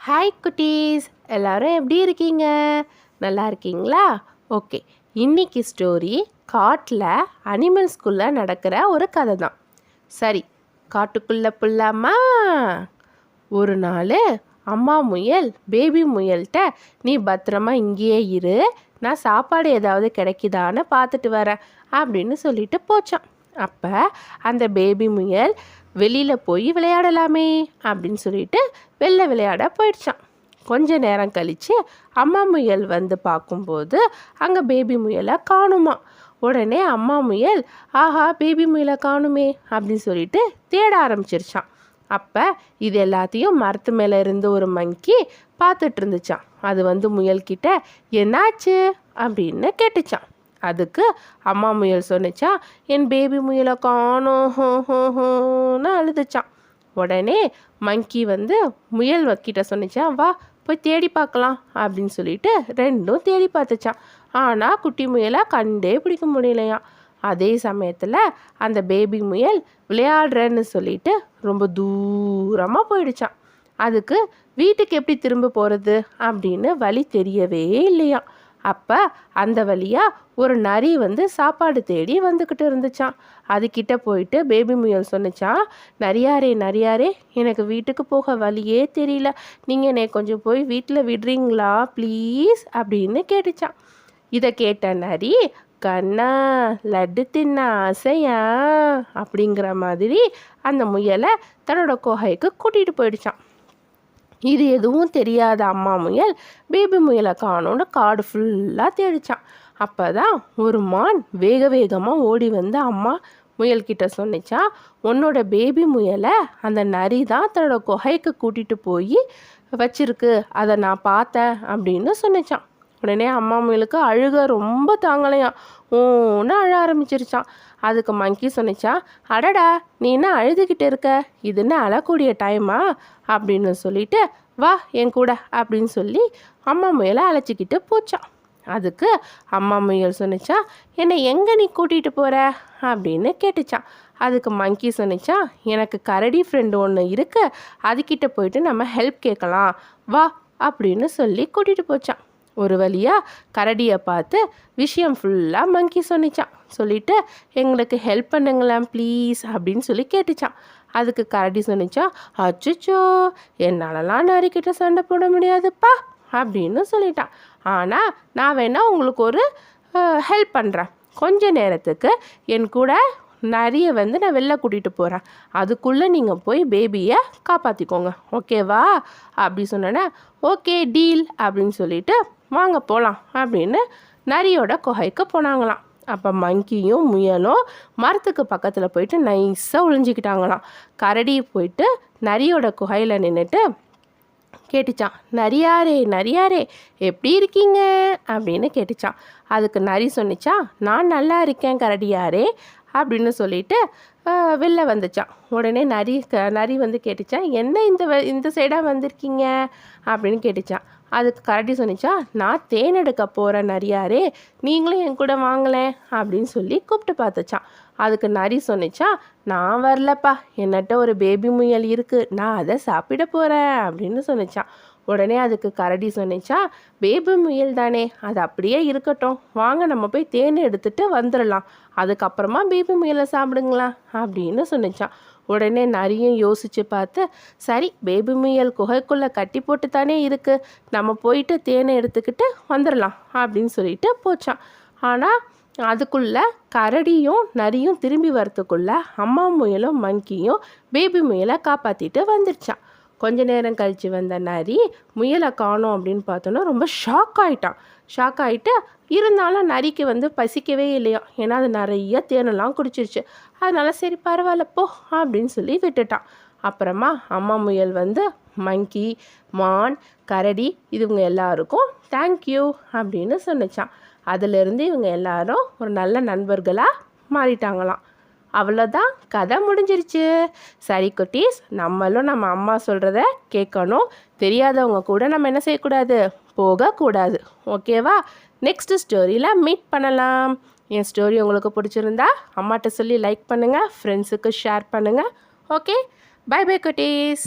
Hi குட்டீஸ், எல்லாரும் எப்படி இருக்கீங்க? நல்லா இருக்கீங்களா? ஓகே, இன்னைக்கு ஸ்டோரி காட்டில் அனிமல்ஸ்குள்ளே நடக்கிற ஒரு கதை தான். சரி, காட்டுக்குள்ளே புல்லாமா? ஒரு நாள் அம்மா முயல் பேபி முயல்கிட்ட, நீ பத்திரமா இங்கேயே இரு, நான் சாப்பாடு ஏதாவது கிடைக்குதான்னு பார்த்துட்டு வரேன் அப்படின்னு சொல்லிட்டு போச்சான். அப்போ அந்த பேபி முயல் வெளியில் போய் விளையாடலாமே அப்படின்னு சொல்லிட்டு வெளில விளையாட போயிடுச்சான். கொஞ்ச நேரம் கழித்து அம்மா முயல் வந்து பார்க்கும்போது அங்கே பேபி முயலை காணுமா. உடனே அம்மா முயல், ஆஹா பேபி முயலை காணுமே அப்படின்னு சொல்லிட்டு தேட ஆரம்பிச்சிருச்சான். அப்போ இது எல்லாத்தையும் மரத்து மேலே இருந்து ஒரு மங்கி பார்த்துட்டு இருந்துச்சான். அது வந்து முயல்கிட்ட, என்னாச்சு அப்படின்னு கேட்டுச்சான். அதுக்கு அம்மா முயல் சொன்னிச்சா, என் பேபி முயலை காணோம் ஹோன்னு அழுதுச்சான். உடனே மங்கி வந்து முயல் கிட்ட சொன்னிச்சா, வா போய் தேடி பார்க்கலாம் அப்படின்னு சொல்லிட்டு ரெண்டும் தேடி பார்த்துச்சான். ஆனால் குட்டி முயலை கண்டே பிடிக்க முடியலையாம். அதே சமயத்தில் அந்த பேபி முயல் விளையாடுறேன்னு சொல்லிட்டு ரொம்ப தூரமாக போயிடுச்சான். அதுக்கு வீட்டுக்கு எப்படி திரும்ப போகிறது அப்படின்னு வழி தெரியவே இல்லையாம். அப்போ அந்த வழியாக ஒரு நரி வந்து சாப்பாடு தேடி வந்துக்கிட்டு இருந்துச்சான். அதுக்கிட்ட போயிட்டு பேபி முயல் சொன்னிச்சான், நரியாரே நரியாரே, எனக்கு வீட்டுக்கு போக வழியே தெரியல, நீங்கள் என்னை கொஞ்சம் போய் வீட்டில் விடுறீங்களா ப்ளீஸ் அப்படின்னு கேட்டுச்சான். இதை கேட்ட நரி, கண்ணா லட்டு தின்ன ஆசையா அப்படிங்கிற மாதிரி அந்த முயலை தன்னோட குகைக்கு கூட்டிகிட்டு போயிடுச்சான். இது எதுவும் தெரியாத அம்மா முயல் பேபி முயலை காணோன்னு காடு ஃபுல்லாக தேடிச்சான். அப்போ தான் ஒரு மான் வேக வேகமாக ஓடி வந்து அம்மா முயல்கிட்ட சொன்னிச்சா, உன்னோட பேபி முயலை அந்த நரி தான் தன்னோட குகைக்கு கூட்டிகிட்டு போய் வச்சிருக்கு, அதை நான் பார்த்தேன் அப்படின்னு சொன்னிச்சான். உடனே அம்மா முயலுக்கு அழுக ரொம்ப தாங்கலையாம். ஓன்னு அழ ஆரம்பிச்சிருச்சான். அதுக்கு மங்கி சொன்னிச்சா, அடடா நீ என்ன அழுதுகிட்டு இருக்க, இது என்ன அழக்கூடிய டைமா அப்படின்னு சொல்லிட்டு, வா என் கூட அப்படின்னு சொல்லி அம்மா முயலை அழைச்சிக்கிட்டு போச்சான். அதுக்கு அம்மா முயல் சொன்னிச்சா, என்னை எங்கே நீ கூட்டிகிட்டு போகிற அப்படின்னு கேட்டுச்சான். அதுக்கு மங்கி சொன்னிச்சா, எனக்கு கரடி ஃப்ரெண்டு ஒன்று இருக்கு, அதுக்கிட்ட போயிட்டு நம்ம ஹெல்ப் கேட்கலாம், வா அப்படின்னு சொல்லி கூட்டிகிட்டு போச்சான். ஒரு வழியாக கரடியை பார்த்து விஷயம் ஃபுல்லாக மங்கி சொன்னிச்சான். சொல்லிவிட்டு எங்களுக்கு ஹெல்ப் பண்ணுங்களேன் ப்ளீஸ் அப்படின்னு சொல்லி கேட்டுச்சான். அதுக்கு கரடி சொன்னிச்சான், அச்சுச்சோ என்னாலலாம் நரிக்கிட்ட சண்டை போட முடியாதுப்பா அப்படின்னு சொல்லிட்டான். ஆனால் நான் வேணால் உங்களுக்கு ஒரு ஹெல்ப் பண்ணுறேன், கொஞ்ச நேரத்துக்கு என் கூட நரியை வந்து நான் வெளில கூட்டிகிட்டு போகிறேன், அதுக்குள்ளே நீங்கள் போய் பேபியை காப்பாற்றிக்கோங்க, ஓகேவா அப்படி சொன்னேன்னா, ஓகே டீல் அப்படின்னு சொல்லிட்டு வாங்க போகலாம் அப்படின்னு நரியோட குகைக்கு போனாங்களாம். அப்போ மங்கியும் முயலும் மரத்துக்கு பக்கத்தில் போயிட்டு நைஸாக ஒளிஞ்சிக்கிட்டாங்களாம். கரடி போயிட்டு நரியோட குகையில் நின்றுட்டு கேட்டுச்சான், நரியாரே நரியாரே எப்படி இருக்கீங்க அப்படின்னு கேட்டுச்சான். அதுக்கு நரி சொன்னிச்சா, நான் நல்லா இருக்கேன் கரடியாரே அப்படின்னு சொல்லிட்டு வெளில வந்துச்சான். உடனே நரி வந்து கேட்டுச்சான், என்ன இந்த சைடாக வந்திருக்கீங்க அப்படின்னு கேட்டுச்சான். அதுக்கு கரடி சொன்னிச்சா, நான் தேன் எடுக்க போகிறேன் நரியாரே, நீங்களும் என் கூட வாங்கலேன் அப்படின்னு சொல்லி கூப்பிட்டு பார்த்துச்சான். அதுக்கு நரி சொன்னிச்சா, நான் வரலப்பா, என்னட்ட ஒரு பேபி முயல் இருக்குது, நான் அதை சாப்பிட போகிறேன் அப்படின்னு சொன்னிச்சான். உடனே அதுக்கு கரடி சொன்னிச்சா, பேபி முயல் தானே, அது அப்படியே இருக்கட்டும், வாங்க நம்ம போய் தேன் எடுத்துகிட்டு வந்துடலாம், அதுக்கப்புறமா பேபி முயலை சாப்பிடுங்களா அப்படின்னு சொன்னிச்சான். உடனே நரியும் யோசித்து பார்த்து, சரி பேபி முயல் குகைக்குள்ளே கட்டி போட்டு தானே இருக்குது, நம்ம போயிட்டு தேனை எடுத்துக்கிட்டு வந்துடலாம் அப்படின்னு சொல்லிட்டு போச்சான். ஆனால் அதுக்குள்ளே கரடியும் நரியும் திரும்பி வரத்துக்குள்ளே அம்மா முயலும் மங்கியும் பேபி முயலை காப்பாற்றிட்டு வந்துருச்சான். கொஞ்ச நேரம் கழித்து வந்த நரி முயலை காணோம் அப்படின்னு பார்த்தோன்னா ரொம்ப ஷாக் ஆகிட்டு இருந்தாலும் நரிக்கு வந்து பசிக்கவே இல்லையா, ஏன்னா அது நிறைய தேனெல்லாம் குடிச்சிருச்சு. அதனால சரி பரவாயில்ல போ அப்படின்னு சொல்லி விட்டுட்டான். அப்புறமா அம்மா முயல் வந்து மங்கி மான் கரடி இதுவங்க எல்லாருக்கும் தேங்க்யூ அப்படின்னு சொன்னிச்சான். அதிலிருந்து இவங்க எல்லாரும் ஒரு நல்ல நண்பர்களாக மாறிட்டாங்களாம். அவ்வளோதான், கதை முடிஞ்சிருச்சு. சரி குட்டீஸ், நம்மளும் நம்ம அம்மா சொல்கிறத கேட்கணும், தெரியாதவங்க கூட நம்ம என்ன செய்யக்கூடாது, போகக்கூடாது, ஓகேவா? நெக்ஸ்ட் ஸ்டோரியில் மீட் பண்ணலாம். என் ஸ்டோரி உங்களுக்கு பிடிச்சிருந்தா அம்மாட்ட சொல்லி லைக் பண்ணுங்கள், ஃப்ரெண்ட்ஸுக்கு ஷேர் பண்ணுங்கள். ஓகே, பை பை குட்டீஸ்.